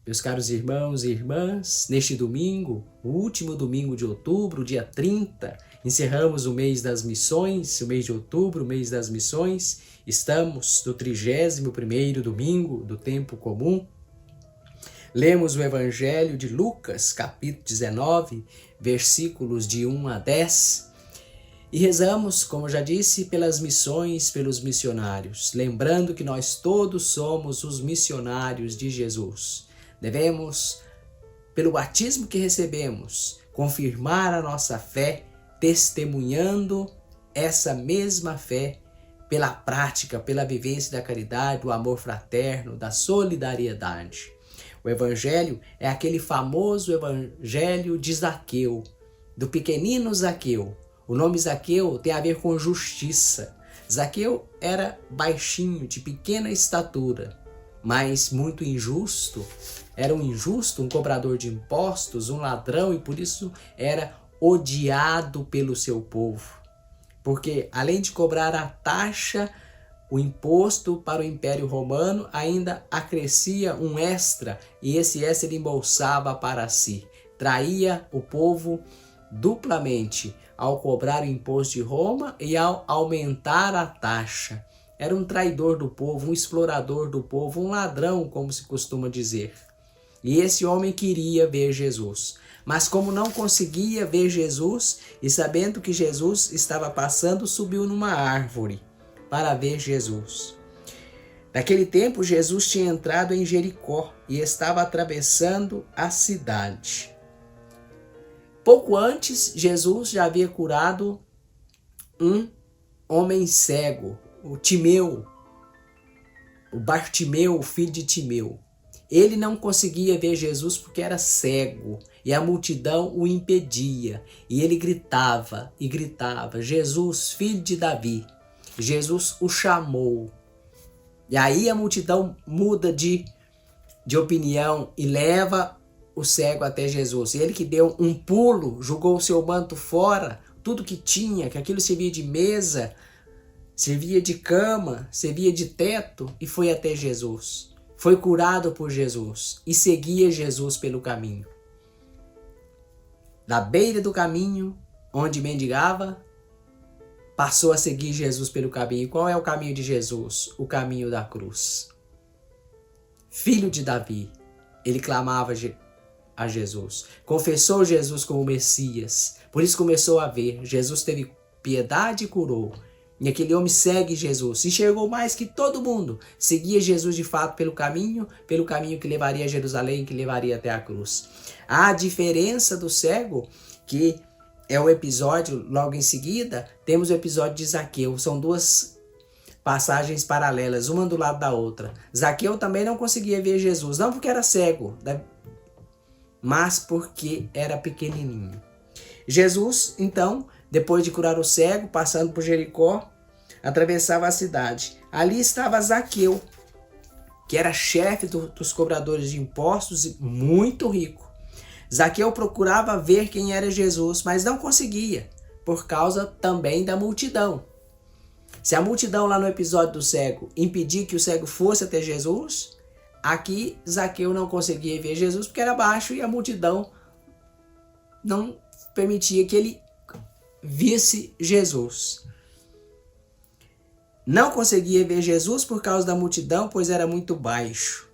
Meus caros irmãos e irmãs, neste domingo, o último domingo de outubro, dia 30, encerramos o mês das missões, o mês de outubro, o mês das missões. Estamos no 31º domingo do tempo comum. Lemos o Evangelho de Lucas, capítulo 19, versículos de 1 a 10. E rezamos, como já disse, pelas missões, pelos missionários, lembrando que nós todos somos os missionários de Jesus. Devemos, pelo batismo que recebemos, confirmar a nossa fé, testemunhando essa mesma fé pela prática, pela vivência da caridade, do amor fraterno, da solidariedade. O Evangelho é aquele famoso Evangelho de Zaqueu, do pequenino Zaqueu. O nome Zaqueu tem a ver com justiça. Zaqueu era baixinho, de pequena estatura, mas muito injusto. Era um injusto, um cobrador de impostos, um ladrão, e por isso era odiado pelo seu povo. Porque além de cobrar a taxa, o imposto para o Império Romano, ainda acrescia um extra, e esse extra ele embolsava para si. Traía o povo duplamente ao cobrar o imposto de Roma e ao aumentar a taxa. Era um traidor do povo, um explorador do povo, um ladrão, como se costuma dizer. E esse homem queria ver Jesus. Mas como não conseguia ver Jesus, e sabendo que Jesus estava passando, subiu numa árvore para ver Jesus. Naquele tempo, Jesus tinha entrado em Jericó e estava atravessando a cidade. Pouco antes, Jesus já havia curado um homem cego, o Timeu, o Bartimeu, o filho de Timeu. Ele não conseguia ver Jesus porque era cego e a multidão o impedia. E ele gritava e gritava: Jesus, filho de Davi. Jesus o chamou. E aí a multidão muda de opinião e leva o cego até Jesus. Ele que deu um pulo, jogou o seu manto fora, tudo que tinha, que aquilo servia de mesa, servia de cama, servia de teto, e foi até Jesus. Foi curado por Jesus e seguia Jesus pelo caminho. Da beira do caminho, onde mendigava, passou a seguir Jesus pelo caminho. E qual é o caminho de Jesus? O caminho da cruz. Filho de Davi, ele clamava a Jesus. Confessou Jesus como Messias. Por isso começou a ver. Jesus teve piedade e curou. E aquele homem segue Jesus. Enxergou mais que todo mundo. Seguia Jesus de fato pelo caminho que levaria a Jerusalém, que levaria até a cruz. A diferença do cego, que é o episódio logo em seguida, temos o episódio de Zaqueu. São duas passagens paralelas, uma do lado da outra. Zaqueu também não conseguia ver Jesus, não porque era cego, mas porque era pequenininho. Jesus, então, depois de curar o cego, passando por Jericó, atravessava a cidade. Ali estava Zaqueu, que era chefe dos cobradores de impostos e muito rico. Zaqueu procurava ver quem era Jesus, mas não conseguia, por causa também da multidão. Se a multidão lá no episódio do cego impedia que o cego fosse até Jesus, aqui Zaqueu não conseguia ver Jesus porque era baixo e a multidão não permitia que ele visse Jesus. Não conseguia ver Jesus por causa da multidão, pois era muito baixo.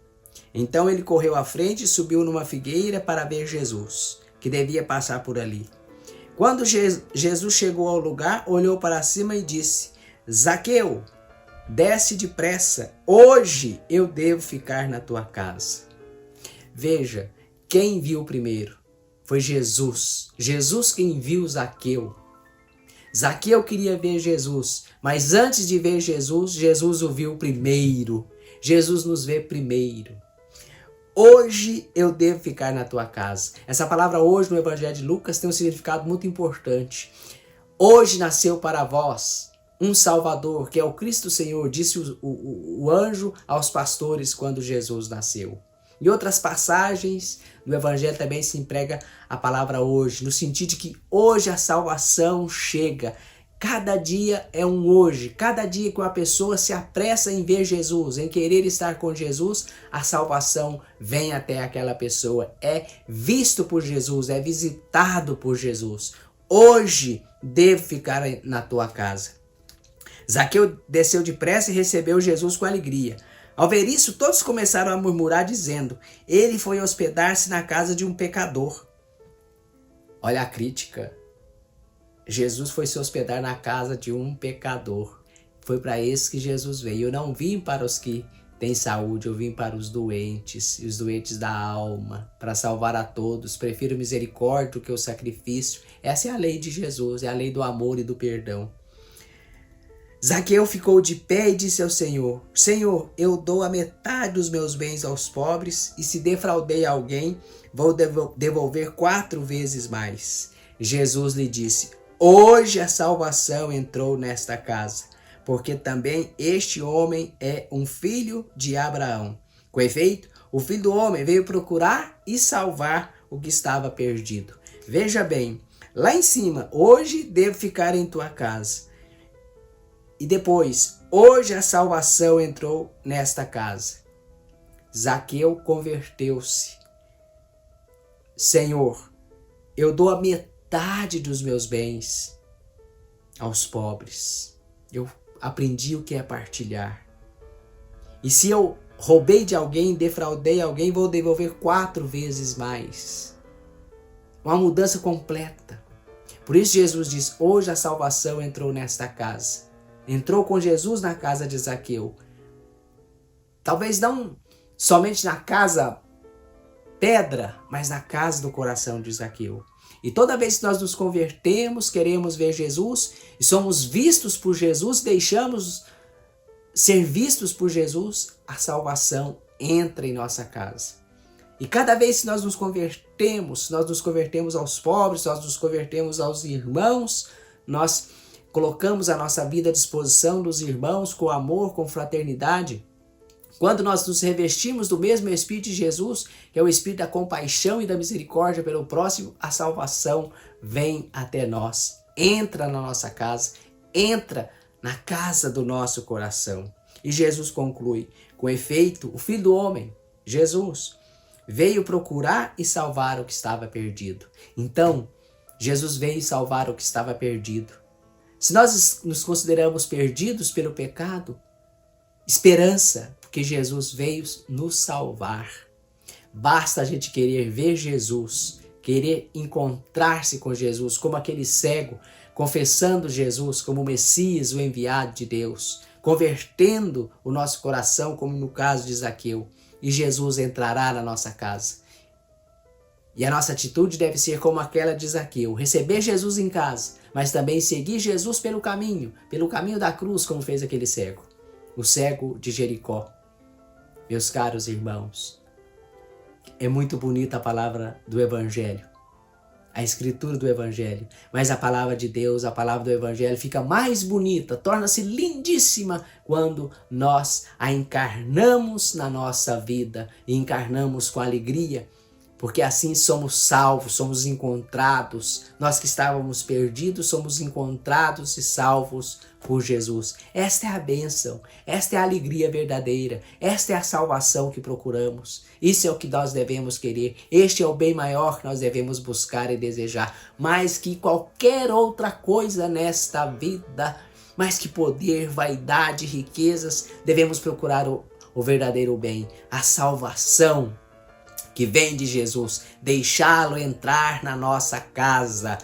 Então ele correu à frente e subiu numa figueira para ver Jesus, que devia passar por ali. Quando Jesus chegou ao lugar, olhou para cima e disse: Zaqueu, desce depressa, hoje eu devo ficar na tua casa. Veja, quem viu primeiro? Foi Jesus. Jesus quem viu Zaqueu. Zaqueu queria ver Jesus, mas antes de ver Jesus, Jesus o viu primeiro. Jesus nos vê primeiro. Hoje eu devo ficar na tua casa. Essa palavra hoje no Evangelho de Lucas tem um significado muito importante. Hoje nasceu para vós um Salvador, que é o Cristo Senhor, disse o anjo aos pastores quando Jesus nasceu. Em outras passagens do Evangelho também se emprega a palavra hoje, no sentido de que hoje a salvação chega. Cada dia é um hoje. Cada dia que uma pessoa se apressa em ver Jesus, em querer estar com Jesus, a salvação vem até aquela pessoa. É visto por Jesus, é visitado por Jesus. Hoje devo ficar na tua casa. Zaqueu desceu depressa e recebeu Jesus com alegria. Ao ver isso, todos começaram a murmurar, dizendo: ele foi hospedar-se na casa de um pecador. Olha a crítica. Jesus foi se hospedar na casa de um pecador. Foi para esse que Jesus veio. Eu não vim para os que têm saúde, eu vim para os doentes, e os doentes da alma, para salvar a todos. Prefiro misericórdia do que o sacrifício. Essa é a lei de Jesus, é a lei do amor e do perdão. Zaqueu ficou de pé e disse ao Senhor: Senhor, eu dou a metade dos meus bens aos pobres, e se defraudei alguém, vou devolver 4 vezes mais. Jesus lhe disse: hoje a salvação entrou nesta casa, porque também este homem é um filho de Abraão. Com efeito, o Filho do Homem veio procurar e salvar o que estava perdido. Veja bem, lá em cima, hoje devo ficar em tua casa. E depois, hoje a salvação entrou nesta casa. Zaqueu converteu-se. Senhor, eu dou a metade dos meus bens aos pobres. Eu aprendi o que é partilhar. E se eu roubei de alguém, defraudei alguém, vou devolver 4 vezes mais. Uma mudança completa. Por isso Jesus diz: hoje a salvação entrou nesta casa. Entrou com Jesus na casa de Zaqueu. Talvez não somente na casa pedra, mas na casa do coração de Zaqueu. E toda vez que nós nos convertemos, queremos ver Jesus e somos vistos por Jesus, deixamos ser vistos por Jesus, a salvação entra em nossa casa. E cada vez que nós nos convertemos aos pobres, nós nos convertemos aos irmãos, nós colocamos a nossa vida à disposição dos irmãos com amor, com fraternidade. Quando nós nos revestimos do mesmo Espírito de Jesus, que é o Espírito da compaixão e da misericórdia pelo próximo, a salvação vem até nós, entra na nossa casa, entra na casa do nosso coração. E Jesus conclui: com efeito, o Filho do Homem, Jesus, veio procurar e salvar o que estava perdido. Então, Jesus veio salvar o que estava perdido. Se nós nos consideramos perdidos pelo pecado, esperança, porque Jesus veio nos salvar. Basta a gente querer ver Jesus, querer encontrar-se com Jesus, como aquele cego, confessando Jesus como o Messias, o enviado de Deus, convertendo o nosso coração, como no caso de Zaqueu, e Jesus entrará na nossa casa. E a nossa atitude deve ser como aquela de Zaqueu, receber Jesus em casa, mas também seguir Jesus pelo caminho da cruz, como fez aquele cego, o cego de Jericó. Meus caros irmãos, é muito bonita a palavra do Evangelho, a escritura do Evangelho, mas a palavra de Deus, a palavra do Evangelho fica mais bonita, torna-se lindíssima quando nós a encarnamos na nossa vida e encarnamos com alegria, porque assim somos salvos, somos encontrados. Nós que estávamos perdidos, somos encontrados e salvos por Jesus. Esta é a bênção, esta é a alegria verdadeira, esta é a salvação que procuramos. Isso é o que nós devemos querer, este é o bem maior que nós devemos buscar e desejar, mais que qualquer outra coisa nesta vida, mais que poder, vaidade, riquezas, devemos procurar o verdadeiro bem, a salvação que vem de Jesus, deixá-lo entrar na nossa casa.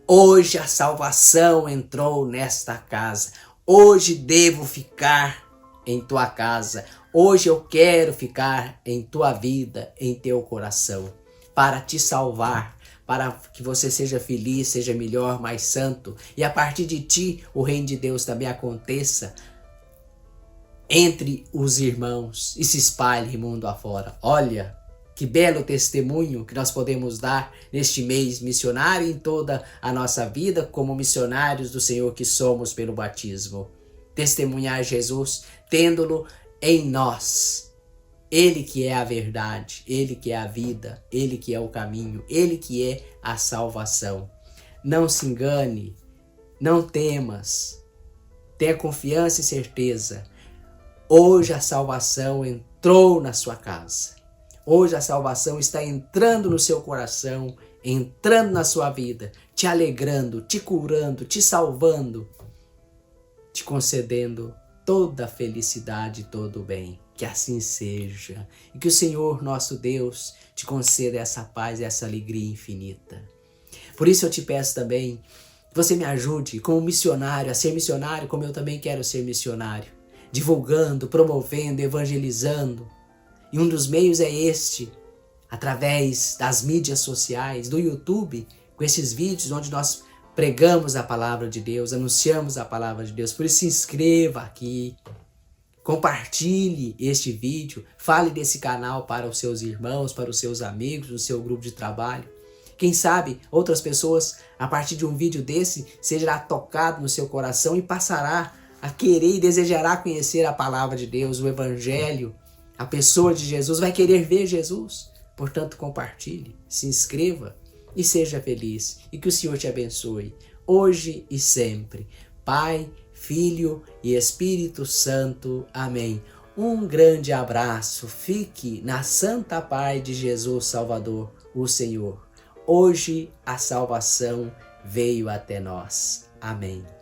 Hoje a salvação entrou nesta casa. Hoje devo ficar em tua casa. Hoje eu quero ficar em tua vida, em teu coração, para te salvar, para que você seja feliz, seja melhor, mais santo. E a partir de ti, o reino de Deus também aconteça entre os irmãos e se espalhe mundo afora. Olha, que belo testemunho que nós podemos dar neste mês missionário em toda a nossa vida, como missionários do Senhor que somos pelo batismo. Testemunhar Jesus, tendo-lo em nós. Ele que é a verdade, Ele que é a vida, Ele que é o caminho, Ele que é a salvação. Não se engane, Não temas, tenha confiança e certeza. Hoje a salvação entrou na sua casa. Hoje a salvação está entrando no seu coração, entrando na sua vida, te alegrando, te curando, te salvando, te concedendo toda a felicidade e todo o bem. Que assim seja. E que o Senhor nosso Deus te conceda essa paz e essa alegria infinita. Por isso eu te peço também que você me ajude como missionário, a ser missionário como eu também quero ser missionário. Divulgando, promovendo, evangelizando. E um dos meios é este, através das mídias sociais, do YouTube, com esses vídeos onde nós pregamos a palavra de Deus, anunciamos a palavra de Deus. Por isso se inscreva aqui, compartilhe este vídeo, fale desse canal para os seus irmãos, para os seus amigos, no seu grupo de trabalho. Quem sabe outras pessoas, a partir de um vídeo desse, será tocado no seu coração e passará a querer e desejará conhecer a palavra de Deus, o Evangelho, a pessoa de Jesus, vai querer ver Jesus. Portanto, compartilhe, se inscreva e seja feliz. E que o Senhor te abençoe, hoje e sempre. Pai, Filho e Espírito Santo. Amém. Um grande abraço. Fique na santa paz de Jesus Salvador, o Senhor. Hoje a salvação veio até nós. Amém.